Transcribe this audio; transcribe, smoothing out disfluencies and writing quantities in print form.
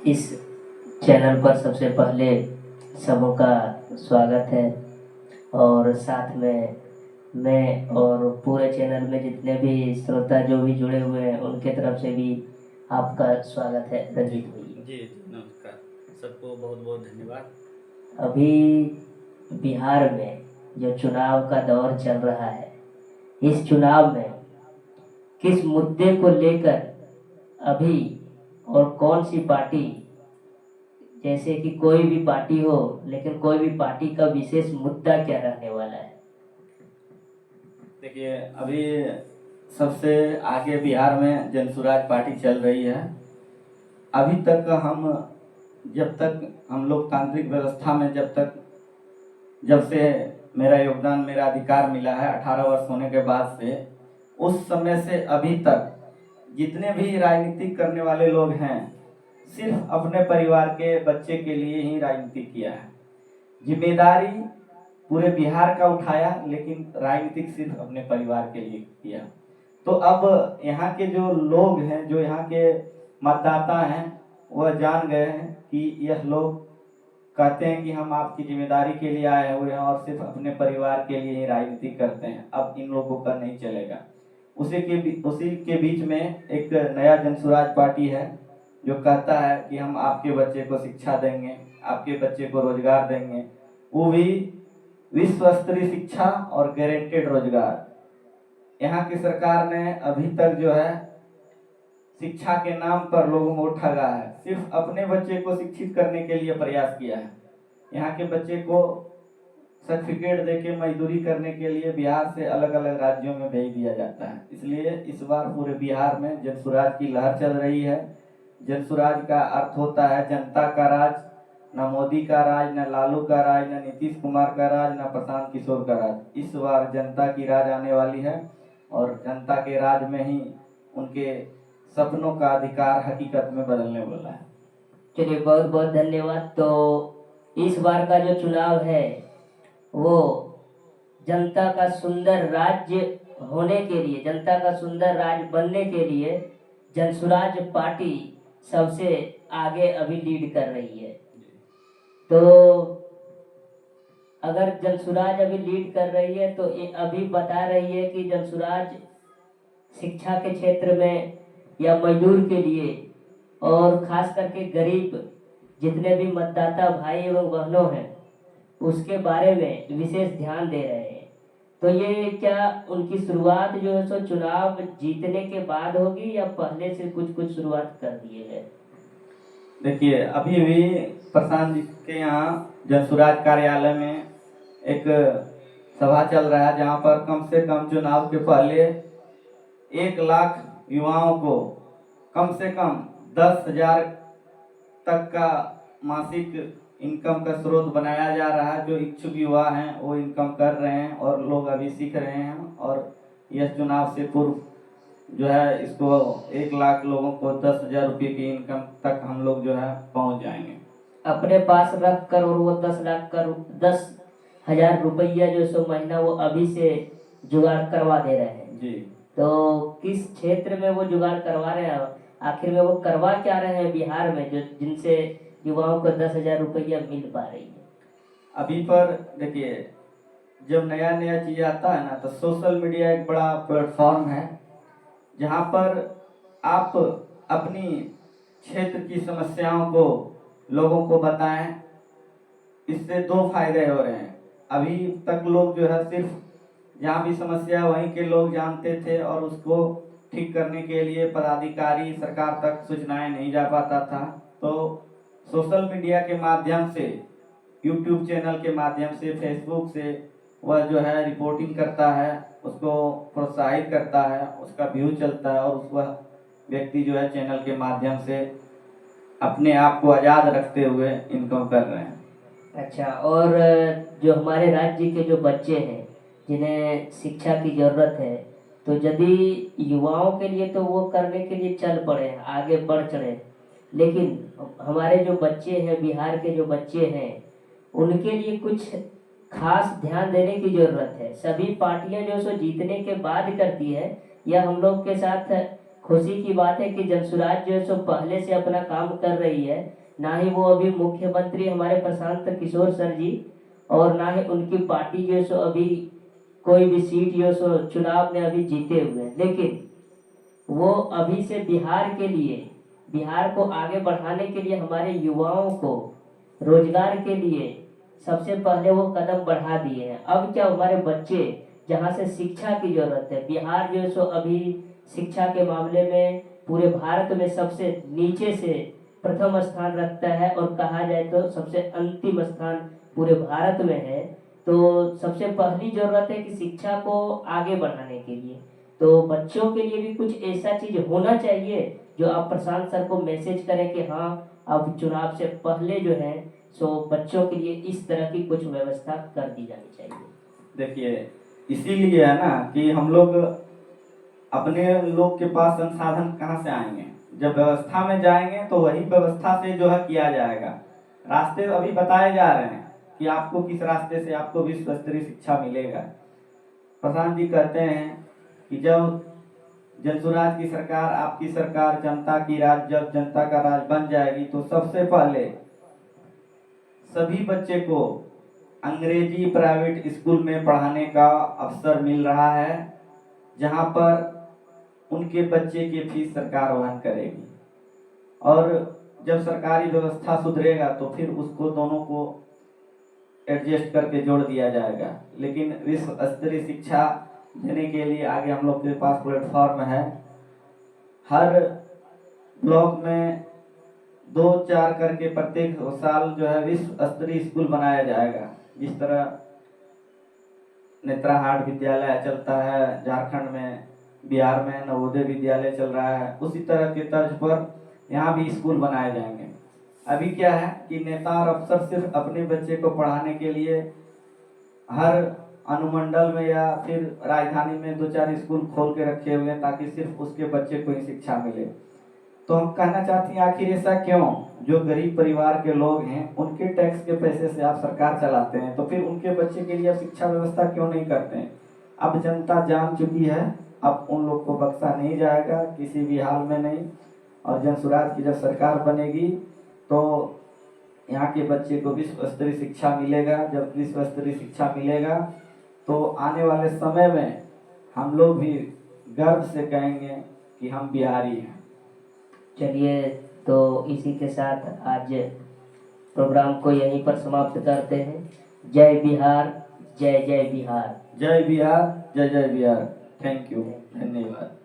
इस चैनल पर सबसे पहले सबों का स्वागत है और साथ में मैं और पूरे चैनल में जितने भी श्रोता जो भी जुड़े हुए हैं उनके तरफ से भी आपका स्वागत है रंजीत भैया। जी नमस्कार, सबको बहुत बहुत धन्यवाद। अभी बिहार में जो चुनाव का दौर चल रहा है, इस चुनाव में किस मुद्दे को लेकर अभी और कौन सी पार्टी, जैसे कि कोई भी पार्टी हो लेकिन कोई भी पार्टी का विशेष मुद्दा क्या रहने वाला है? देखिए, अभी सबसे आगे बिहार में जनसुराज पार्टी चल रही है। अभी तक जब तक हम लोकतांत्रिक व्यवस्था में जब से मेरा योगदान, मेरा अधिकार मिला है 18 वर्ष होने के बाद से, उस समय से अभी तक जितने भी राजनीति करने वाले लोग हैं, सिर्फ अपने परिवार के बच्चे के लिए ही राजनीति किया है। जिम्मेदारी पूरे बिहार का उठाया, लेकिन राजनीतिक सिर्फ अपने परिवार के लिए किया। तो अब यहाँ के जो लोग हैं, जो यहाँ के मतदाता हैं, वह जान गए हैं कि यह लोग कहते हैं कि हम आपकी जिम्मेदारी के लिए आए हुए हैं और सिर्फ अपने परिवार के लिए ही राजनीति करते हैं। अब इन लोगों का नहीं चलेगा। उसी के बीच में एक नया जनसुराज पार्टी है जो कहता है कि हम आपके बच्चे को शिक्षा देंगे, आपके बच्चे को रोजगार देंगे, वो भी विश्व स्तरीय शिक्षा और गारंटेड रोजगार। यहाँ की सरकार ने अभी तक जो है शिक्षा के नाम पर लोगों को ठगा है, सिर्फ अपने बच्चे को शिक्षित करने के लिए प्रयास किया है। यहाँ के बच्चे को सर्टिफिकेट देके मजदूरी करने के लिए बिहार से अलग अलग राज्यों में भेज दिया जाता है। इसलिए इस बार पूरे बिहार में जनसुराज की लहर चल रही है। जनसुराज का अर्थ होता है जनता का राज। न मोदी का राज, न लालू का राज, न नीतीश कुमार का राज, न प्रशांत किशोर का राज। इस बार जनता की राज आने वाली है और जनता के राज में ही उनके सपनों का अधिकार हकीकत में बदलने वाला है। चलिए, बहुत बहुत धन्यवाद। तो इस बार का जो चुनाव है वो जनता का सुंदर राज्य होने के लिए, जनता का सुंदर राज्य बनने के लिए जनसुराज पार्टी सबसे आगे अभी लीड कर रही है। तो अगर जनसुराज अभी लीड कर रही है तो ये अभी बता रही है कि जनसुराज शिक्षा के क्षेत्र में या मजदूर के लिए और खास करके गरीब जितने भी मतदाता भाई एवं बहनों हैं उसके बारे में विशेष ध्यान दे रहे हैं। तो ये क्या उनकी शुरुआत जो है सो चुनाव जीतने के बाद होगी या पहले से कुछ कुछ शुरुआत कर दिए है? देखिए, अभी भी प्रशांत जी के यहाँ जनसुराज कार्यालय में एक सभा चल रहा है, जहाँ पर कम से कम चुनाव के पहले 1 लाख युवाओं को कम से कम 10,000 तक का मासिक इनकम का स्रोत बनाया जा रहा है। जो इच्छुक युवा हैं वो इनकम कर रहे हैं और लोग अभी सीख रहे हैं, और यह चुनाव से पूर्व जो है इसको 1 लाख लोगों को 10,000 रुपये की इनकम तक हम लोग जो है पहुंच जाएंगे अपने पास रख कर। और वो 10,000 रुपया जो सो महीना वो अभी से जुगाड़ करवा दे रहे हैं जी। तो किस क्षेत्र में वो जुगाड़ करवा रहे हैं? आखिर में वो करवा क्या रहे हैं बिहार में जो जिनसे युवाओं को 10,000 रुपया मिल पा रही है? अभी पर देखिए, जब नया नया चीज आता है ना, तो सोशल मीडिया एक बड़ा प्लेटफॉर्म है जहाँ पर आप अपनी क्षेत्र की समस्याओं को लोगों को बताएं। इससे 2 फायदे हो रहे हैं। अभी तक लोग जो है सिर्फ जहाँ भी समस्या वहीं के लोग जानते थे और उसको ठीक करने के लिए पदाधिकारी सरकार तक सूचनाएं नहीं जा पाता था। तो सोशल मीडिया के माध्यम से, यूट्यूब चैनल के माध्यम से, फेसबुक से वह जो है रिपोर्टिंग करता है, उसको प्रोत्साहित करता है, उसका व्यू चलता है और उस वह व्यक्ति जो है चैनल के माध्यम से अपने आप को आज़ाद रखते हुए इनकम कर रहे हैं। अच्छा, और जो हमारे राज्य के जो बच्चे हैं जिन्हें शिक्षा की ज़रूरत है, तो यदि युवाओं के लिए तो वो करने के लिए चल पड़े, आगे बढ़ चढ़े, लेकिन हमारे जो बच्चे हैं, बिहार के जो बच्चे हैं, उनके लिए कुछ खास ध्यान देने की ज़रूरत है। सभी पार्टियां जो सो जीतने के बाद करती है या हम लोग के साथ खुशी की बात है कि जनसुराज जो है सो पहले से अपना काम कर रही है। ना ही वो अभी मुख्यमंत्री हमारे प्रशांत किशोर सर जी और ना ही उनकी पार्टी जो है सो अभी कोई भी सीट जो है सो चुनाव में अभी जीते हुए हैं, लेकिन वो अभी से बिहार के लिए, बिहार को आगे बढ़ाने के लिए, हमारे युवाओं को रोजगार के लिए सबसे पहले वो कदम बढ़ा दिए हैं। अब क्या हमारे बच्चे जहाँ से शिक्षा की जरूरत है, बिहार जो है सो अभी शिक्षा के मामले में पूरे भारत में सबसे नीचे से प्रथम स्थान रखता है और कहा जाए तो सबसे अंतिम स्थान पूरे भारत में है। तो सबसे पहली जरूरत है कि शिक्षा को आगे बढ़ाने के लिए तो बच्चों के लिए भी कुछ ऐसा चीज होना चाहिए जो आप प्रशांत सर को मैसेज करें कि हाँ अब चुनाव से पहले जो है सो बच्चों के लिए इस तरह की कुछ व्यवस्था कर दी जानी चाहिए। देखिए, इसीलिए है ना कि हम लोग अपने लोग के पास संसाधन कहाँ से आएंगे, जब व्यवस्था में जाएंगे तो वही व्यवस्था से जो है किया जाएगा। रास्ते अभी बताए जा रहे हैं कि आपको किस रास्ते से आपको विश्व स्तरीय शिक्षा मिलेगा। प्रधान जी कहते हैं कि जब जनसुराज की सरकार, आपकी सरकार, जनता की राज, जब जनता का राज बन जाएगी तो सबसे पहले सभी बच्चे को अंग्रेजी प्राइवेट स्कूल में पढ़ाने का अवसर मिल रहा है, जहां पर उनके बच्चे की फीस सरकार वहन करेगी। और जब सरकारी व्यवस्था सुधरेगा तो फिर उसको दोनों को एडजस्ट करके जोड़ दिया जाएगा। लेकिन विश्व स्तरीय शिक्षा देने के लिए आगे हम लोग के पास प्लेटफॉर्म है। हर ब्लॉक में 2-4 करके प्रत्येक साल जो है विश्व स्तरीय स्कूल बनाया जाएगा। जिस तरह नेत्राहाट विद्यालय चलता है झारखंड में, बिहार में नवोदय विद्यालय चल रहा है, उसी तरह के तर्ज पर यहाँ भी स्कूल बनाए जाएंगे। अभी क्या है कि नेता और अफसर सिर्फ अपने बच्चे को पढ़ाने के लिए हर अनुमंडल में या फिर राजधानी में 2-4 स्कूल खोल के रखे हुए हैं ताकि सिर्फ उसके बच्चे को ही शिक्षा मिले। तो हम कहना चाहते हैं आखिर ऐसा क्यों? जो गरीब परिवार के लोग हैं उनके टैक्स के पैसे से आप सरकार चलाते हैं, तो फिर उनके बच्चे के लिए शिक्षा व्यवस्था क्यों नहीं करते हैं? अब जनता जान चुकी है, अब उन लोग को बख्शा नहीं जाएगा किसी भी हाल में नहीं। और जनसुराज की जब सरकार बनेगी तो यहाँ के बच्चे को विश्व स्तरीय शिक्षा मिलेगा। जब विश्व स्तरीय शिक्षा मिलेगा तो आने वाले समय में हम लोग भी गर्व से कहेंगे कि हम बिहारी हैं। चलिए, तो इसी के साथ आज प्रोग्राम को यहीं पर समाप्त करते हैं। जय बिहार, जय जय बिहार। जय बिहार, जय जय बिहार। थैंक यू, धन्यवाद।